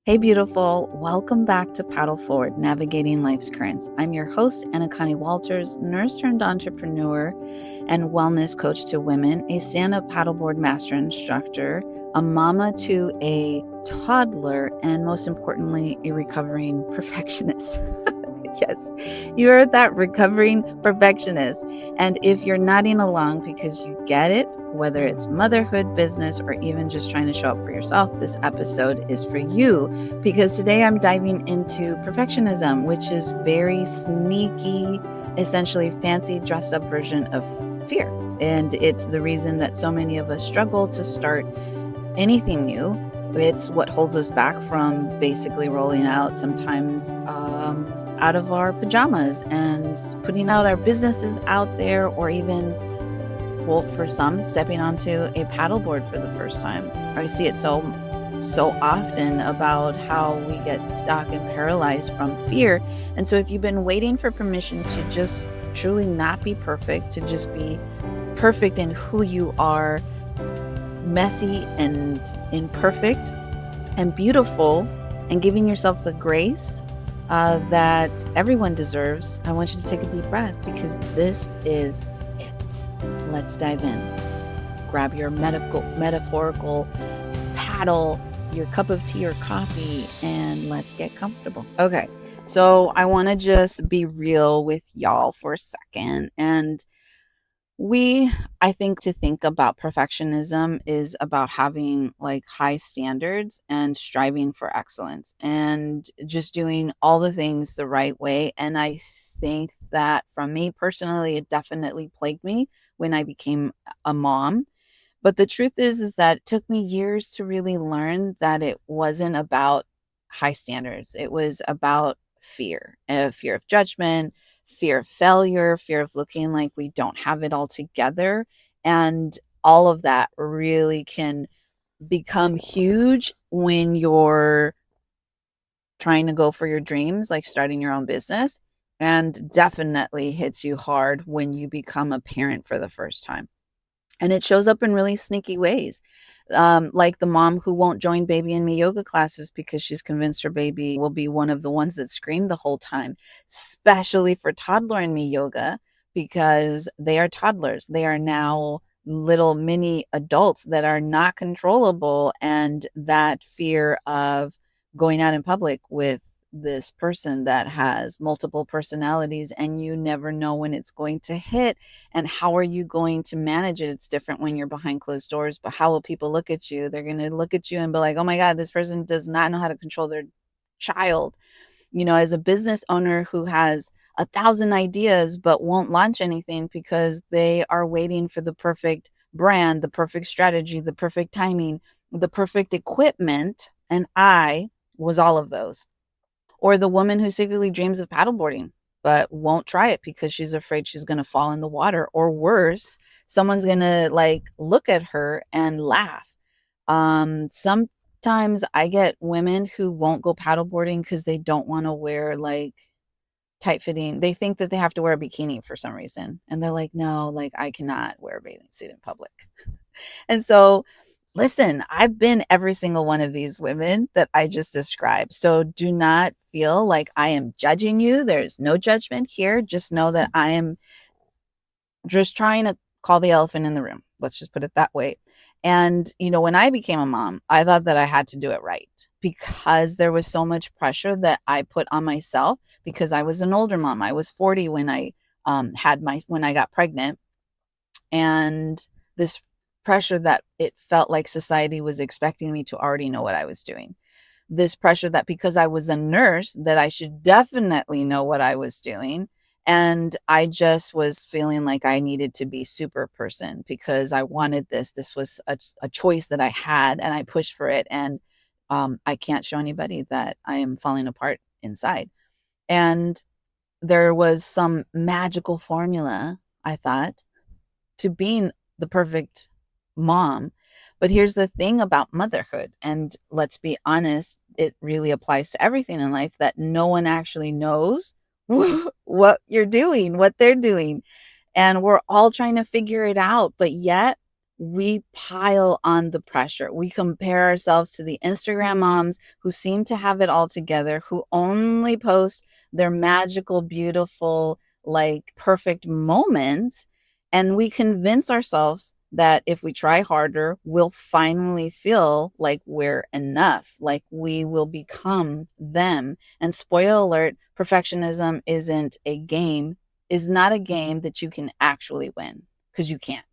Hey, beautiful. Welcome back to Paddle Forward, Navigating Life's Currents. I'm your host, Anna Connie Walters, nurse turned entrepreneur and wellness coach to women, a stand up paddleboard master instructor, a mama to a toddler, and most importantly, a recovering perfectionist. Yes, you're that recovering perfectionist. And if you're nodding along because you get it, whether it's motherhood, business, or even just trying to show up for yourself, this episode is for you. Because today I'm diving into perfectionism, which is very sneaky, essentially fancy dressed up version of fear. And it's the reason that so many of us struggle to start anything new. It's what holds us back from basically rolling out sometimes out of our pajamas and putting out our businesses out there, or even, well, for some, stepping onto a paddleboard for the first time. I see it so often about how we get stuck and paralyzed from fear. And so if you've been waiting for permission to just truly not be perfect, to just be perfect in who you are, messy and imperfect and beautiful, and giving yourself the grace that everyone deserves, I want you to take a deep breath, because this is it. Let's dive in. Grab your metaphorical paddle, your cup of tea or coffee, and let's get comfortable. Okay, so I want to just be real with y'all for a second. And I think to think about perfectionism is about having like high standards and striving for excellence and just doing all the things the right way. And I think that from me personally, it definitely plagued me when I became a mom. But the truth is that it took me years to really learn that it wasn't about high standards. It was about fear of judgment, fear of failure, fear of looking like we don't have it all together. And all of that really can become huge when you're trying to go for your dreams, like starting your own business, and definitely hits you hard when you become a parent for the first time. And it shows up in really sneaky ways. Like the mom who won't join baby and me yoga classes because she's convinced her baby will be one of the ones that scream the whole time, especially for toddler and me yoga, because they are toddlers. They are now little mini adults that are not controllable. And that fear of going out in public with this person that has multiple personalities, and you never know when it's going to hit, and how are you going to manage it? It's different when you're behind closed doors, but how will people look at you? They're going to look at you and be like, oh my God, this person does not know how to control their child. As a business owner who has 1,000 ideas but won't launch anything because they are waiting for the perfect brand, the perfect strategy, the perfect timing, the perfect equipment. And I was all of those. Or the woman who secretly dreams of paddleboarding but won't try it because she's afraid she's going to fall in the water, or worse, someone's going to like look at her and laugh. Sometimes I get women who won't go paddleboarding because they don't want to wear like tight fitting. They think that they have to wear a bikini for some reason. And they're like, no, like I cannot wear a bathing suit in public. And so, listen, I've been every single one of these women that I just described. So do not feel like I am judging you. There's no judgment here. Just know that I am just trying to call the elephant in the room. Let's just put it that way. And, when I became a mom, I thought that I had to do it right, because there was so much pressure that I put on myself, because I was an older mom. I was 40 when I when I got pregnant. And this pressure that it felt like society was expecting me to already know what I was doing. This pressure that because I was a nurse, that I should definitely know what I was doing. And I just was feeling like I needed to be super person because I wanted this. This was a choice that I had, and I pushed for it. And I can't show anybody that I am falling apart inside. And there was some magical formula, I thought, to being the perfect mom. But here's the thing about motherhood, and let's be honest, it really applies to everything in life, that no one actually knows what you're doing, what they're doing. And we're all trying to figure it out. But yet we pile on the pressure. We compare ourselves to the Instagram moms who seem to have it all together, who only post their magical, beautiful, like perfect moments. And we convince ourselves that if we try harder, we'll finally feel like we're enough, like we will become them. And spoiler alert, perfectionism is not a game that you can actually win, because you can't.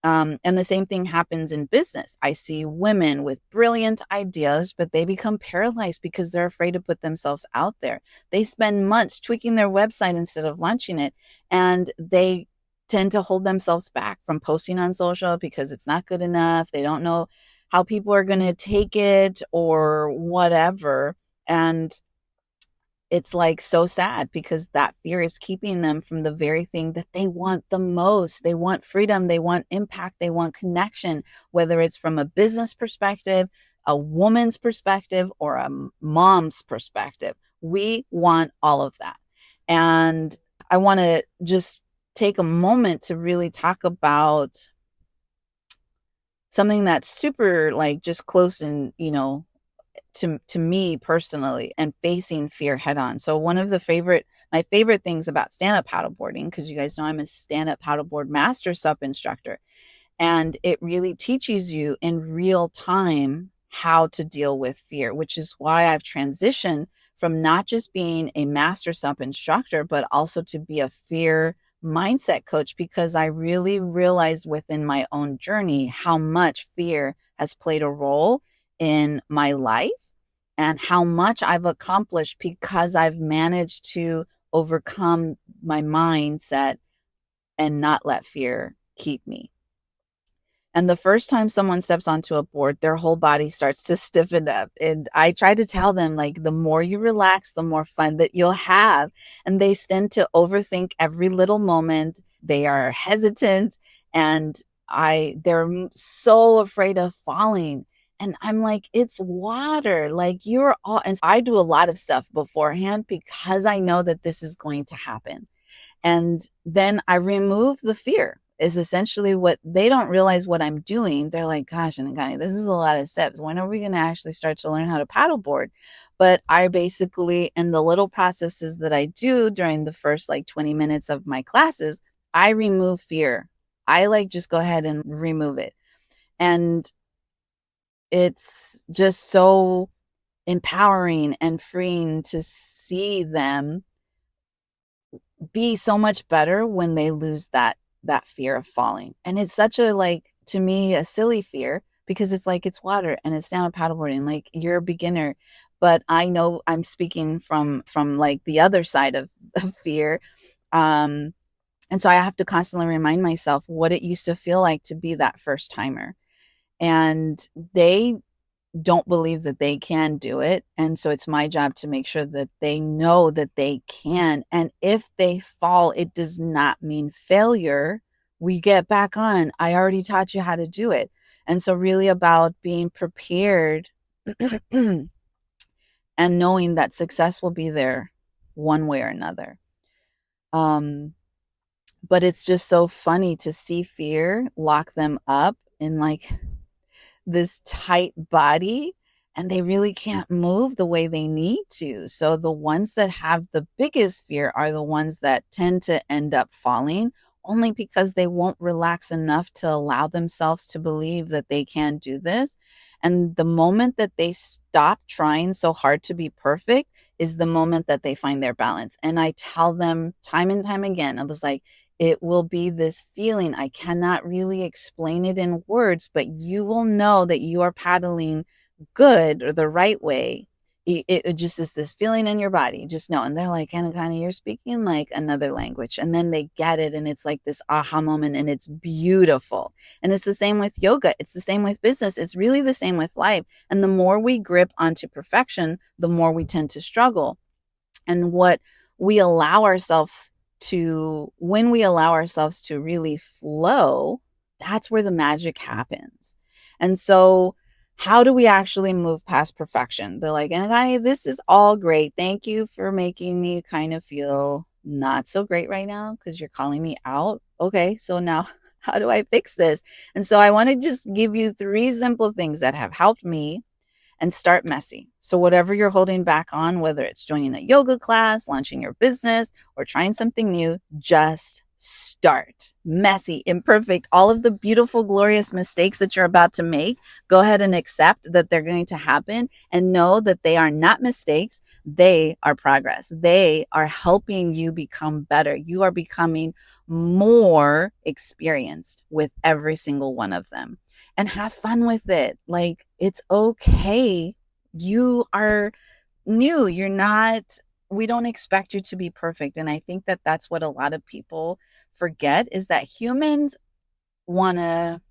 And the same thing happens in business. I see women with brilliant ideas, but they become paralyzed because they're afraid to put themselves out there. They spend months tweaking their website instead of launching it, and they tend to hold themselves back from posting on social because it's not good enough. They don't know how people are going to take it or whatever. And it's like so sad because that fear is keeping them from the very thing that they want the most. They want freedom, they want impact, they want connection, whether it's from a business perspective, a woman's perspective, or a mom's perspective. We want all of that. And I want to just take a moment to really talk about something that's super like just close and, to me personally, and facing fear head on. So one of my favorite things about stand-up paddleboarding, because you guys know I'm a stand-up paddleboard master sup instructor, and it really teaches you in real time how to deal with fear, which is why I've transitioned from not just being a master sup instructor, but also to be a fear mindset coach, because I really realized within my own journey how much fear has played a role in my life and how much I've accomplished because I've managed to overcome my mindset and not let fear keep me. And the first time someone steps onto a board, their whole body starts to stiffen up. And I try to tell them, like, the more you relax, the more fun that you'll have. And they tend to overthink every little moment. They are hesitant, and they're so afraid of falling. And I'm like, it's water. Like, you're all, and I do a lot of stuff beforehand because I know that this is going to happen. And then I remove the fear, is essentially what they don't realize what I'm doing. They're like, gosh, Anagani, this is a lot of steps. When are we going to actually start to learn how to paddleboard? But I basically, in the little processes that I do during the first like 20 minutes of my classes, I remove fear. I like just go ahead and remove it. And it's just so empowering and freeing to see them be so much better when they lose that fear of falling. And it's such a, like, to me, a silly fear, because it's like, it's water and it's down paddleboarding, like, you're a beginner. But I know I'm speaking from like the other side of fear. um and so I have to constantly remind myself what it used to feel like to be that first timer. And they don't believe that they can do it. And so it's my job to make sure that they know that they can. And if they fall, it does not mean failure. We get back on. I already taught you how to do it. And so, really, about being prepared and knowing that success will be there one way or another. But it's just so funny to see fear lock them up in like this tight body, and they really can't move the way they need to. So the ones that have the biggest fear are the ones that tend to end up falling, only because they won't relax enough to allow themselves to believe that they can do this. And the moment that they stop trying so hard to be perfect is the moment that they find their balance. And I tell them time and time again, I was like, it will be this feeling. I cannot really explain it in words, but you will know that you are paddling good or the right way. It just is this feeling in your body. Just know. And they're like, Anna, you're speaking like another language. And then they get it. And it's like this aha moment, and it's beautiful. And it's the same with yoga. It's the same with business. It's really the same with life. And the more we grip onto perfection, the more we tend to struggle. And what we allow ourselves when we allow ourselves to really flow, that's where the magic happens. And so, how do we actually move past perfection? They're like, and this is all great. Thank you for making me kind of feel not so great right now because you're calling me out. Okay, so now How do I fix this? And so I want to just give you three simple things that have helped me and start messy. So, whatever you're holding back on, whether it's joining a yoga class, launching your business, or trying something new, just start. Messy, imperfect, all of the beautiful, glorious mistakes that you're about to make, go ahead and accept that they're going to happen and know that they are not mistakes. They are progress. They are helping you become better. You are becoming more experienced with every single one of them, and have fun with it. Like, it's okay. You are new. You're not, we don't expect you to be perfect. And I think that that's what a lot of people forget, is that humans want to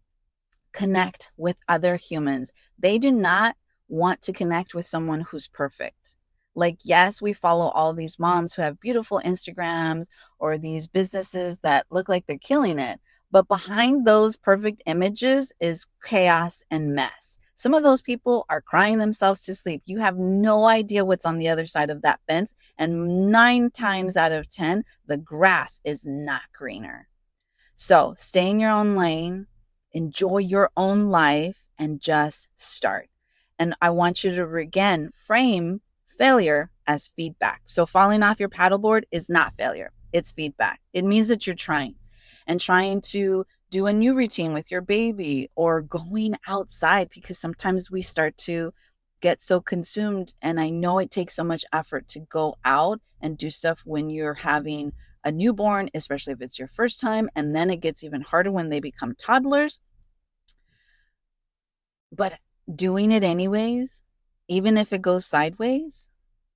connect with other humans. They do not want to connect with someone who's perfect. Like, yes, we follow all these moms who have beautiful Instagrams or these businesses that look like they're killing it. But behind those perfect images is chaos and mess. Some of those people are crying themselves to sleep. You have no idea what's on the other side of that fence. And 9 times out of 10, the grass is not greener. So stay in your own lane, enjoy your own life, and just start. And I want you to again frame failure as feedback. So falling off your paddleboard is not failure, it's feedback. It means that you're trying and trying to do a new routine with your baby or going outside, because sometimes we start to get so consumed. And I know it takes so much effort to go out and do stuff when you're having a newborn, especially if it's your first time. And then it gets even harder when they become toddlers. But doing it anyways, even if it goes sideways,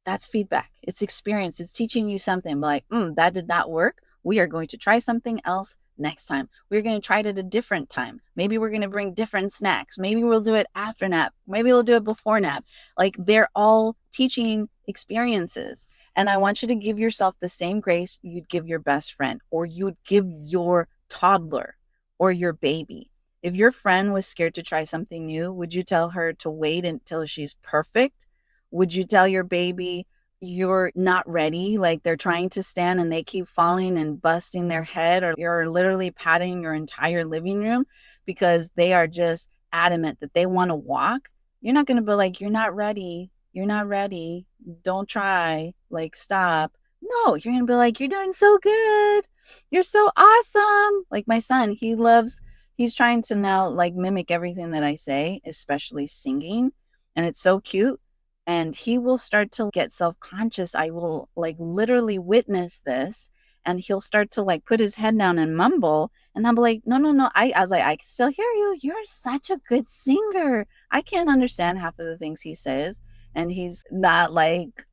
that's feedback. It's experience. It's teaching you something like, that did not work. We are going to try something else next time. We're going to try it at a different time. Maybe we're going to bring different snacks. Maybe we'll do it after nap. Maybe we'll do it before nap. Like, they're all teaching experiences. And I want you to give yourself the same grace you'd give your best friend, or you'd give your toddler or your baby. If your friend was scared to try something new, would you tell her to wait until she's perfect? Would you tell your baby you're not ready? Like, they're trying to stand and they keep falling and busting their head, or you're literally patting your entire living room because they are just adamant that they want to walk. You're not going to be like, you're not ready. You're not ready. Don't try. Like, stop. No, you're going to be like, you're doing so good. You're so awesome. Like my son, he's trying to now like mimic everything that I say, especially singing. And it's so cute, and he will start to get self-conscious. I will like literally witness this, and he'll start to like put his head down and mumble, and I'm like, no, no, no. I was like, I can still hear you. You're such a good singer. I can't understand half of the things he says, and he's not like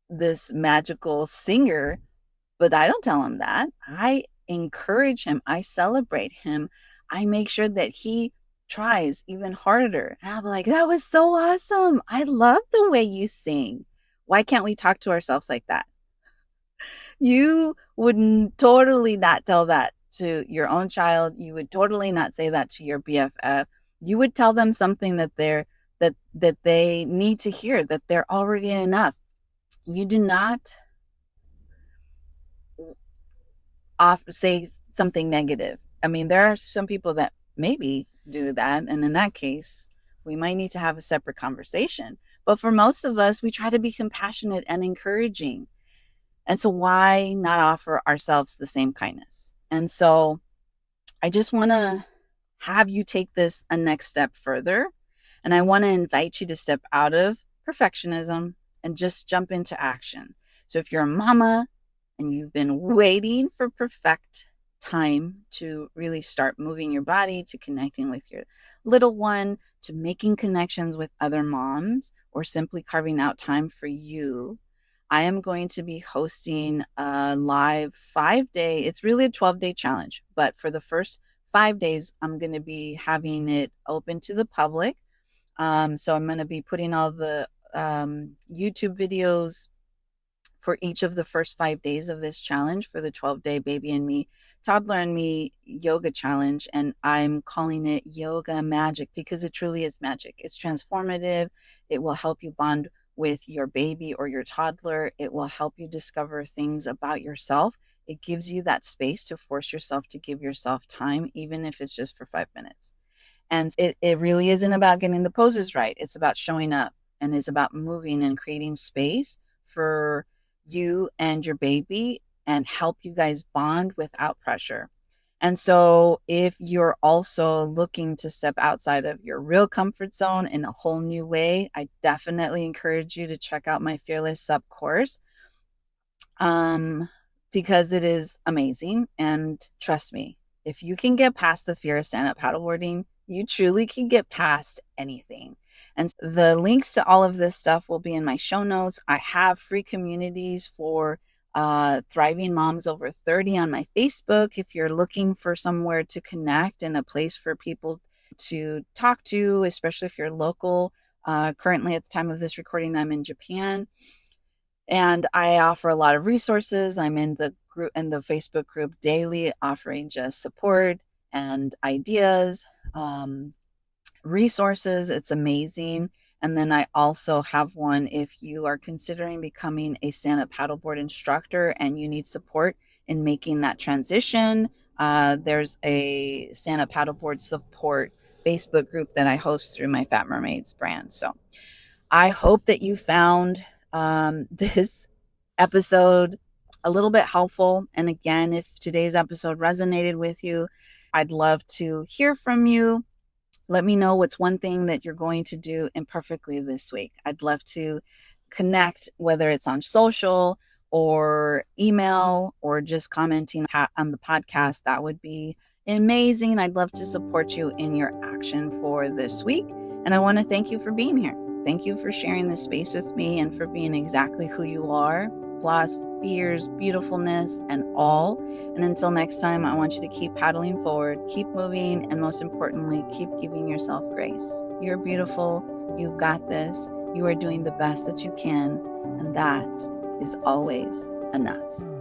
this magical singer, but I don't tell him that. I encourage him. I celebrate him. I make sure that he tries even harder. And I'm like, that was so awesome. I love the way you sing. Why can't we talk to ourselves like that? You would totally not tell that to your own child. You would totally not say that to your BFF. You would tell them something that they need to hear, that they're already enough. You do not off say something negative. I mean, there are some people that maybe do that, and in that case, we might need to have a separate conversation. But for most of us, we try to be compassionate and encouraging. And so why not offer ourselves the same kindness? And so I just want to have you take this a next step further. And I want to invite you to step out of perfectionism and just jump into action. So if you're a mama and you've been waiting for perfect time to really start moving your body, to connecting with your little one, to making connections with other moms, or simply carving out time for you, I am going to be hosting a live 5 day, it's really a 12-day challenge, but for the first 5 days, I'm going to be having it open to the public. So I'm going to be putting all the YouTube videos for each of the first 5 days of this challenge for the 12-day baby and me, toddler and me yoga challenge. And I'm calling it Yoga Magic because it truly is magic. It's transformative. It will help you bond with your baby or your toddler. It will help you discover things about yourself It gives you that space to force yourself to give yourself time, even if it's just for 5 minutes. And it really isn't about getting the poses right. It's about showing up, and it's about moving and creating space for you and your baby and help you guys bond without pressure. And so, if you're also looking to step outside of your real comfort zone in a whole new way, I definitely encourage you to check out my Fearless Sub course, um, because it is amazing. And trust me, if you can get past the fear of stand up paddleboarding, you truly can get past anything. And the links to all of this stuff will be in my show notes. I have free communities for Thriving Moms Over 30 on my Facebook. If you're looking for somewhere to connect and a place for people to talk to, especially if you're local. Currently, at the time of this recording, I'm in Japan. And I offer a lot of resources. I'm in the group, in the Facebook group daily, offering just support and ideas, um, resources. It's amazing. And then I also have one if you are considering becoming a stand-up paddleboard instructor and you need support in making that transition. There's a stand-up paddleboard support Facebook group that I host through my Fat Mermaids brand. So I hope that you found this episode a little bit helpful. And again, if today's episode resonated with you, I'd love to hear from you. Let me know what's one thing that you're going to do imperfectly this week. I'd love to connect, whether it's on social or email or just commenting on the podcast. That would be amazing. I'd love to support you in your action for this week. And I want to thank you for being here. Thank you for sharing this space with me and for being exactly who you are, flaws, fears, beautifulness, and all. And until next time, I want you to keep paddling forward, keep moving, and most importantly, keep giving yourself grace. You're beautiful. You've got this. You are doing the best that you can. And that is always enough.